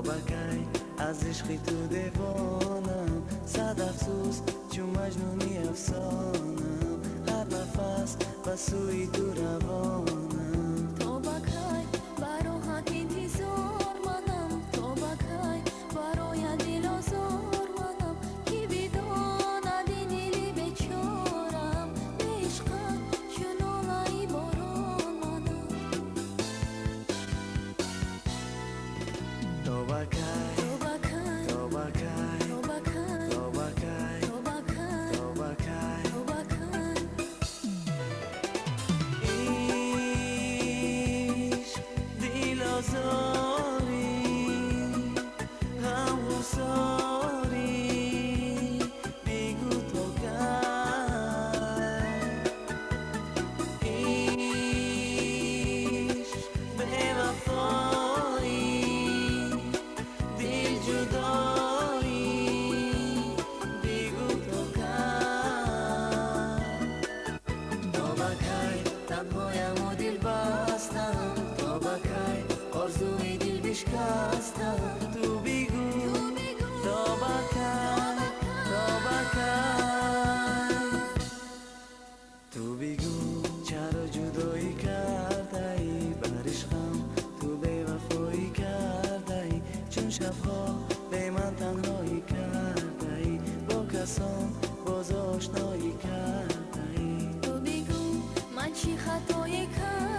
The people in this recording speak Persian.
بکی از عشقی تو دیوانم، صد افسوس چون مجنونی افسانم، هر نفس به سوی تو روانم. تو بکی برای انتظار منم، تو بکی برای دل آزار منم، کی بداند این دل بیچارم، به عشقم چون آلای باران منم. تو بکی تو بکی تو بکی تو بکی تو بکی تو بکی تو بکی تو بکی. عشق دل آزاری غمگساری بگو تو کرد، عشق بی‌وفایی دل جدایی بگو تو کرد. تو بکی تنهایم و دل بستم، تو بکی آرزوی دل بشکستم، تو بگو تو بکی تو بکی تو بگو چرا جدایی کرده ای، بر عشقم تو بی‌وفایی کرده ای، چون شبها به من تنهایی کرده ای، با کسان باز آشنایی کرده ای. تو بگو من چی خطایی کردم،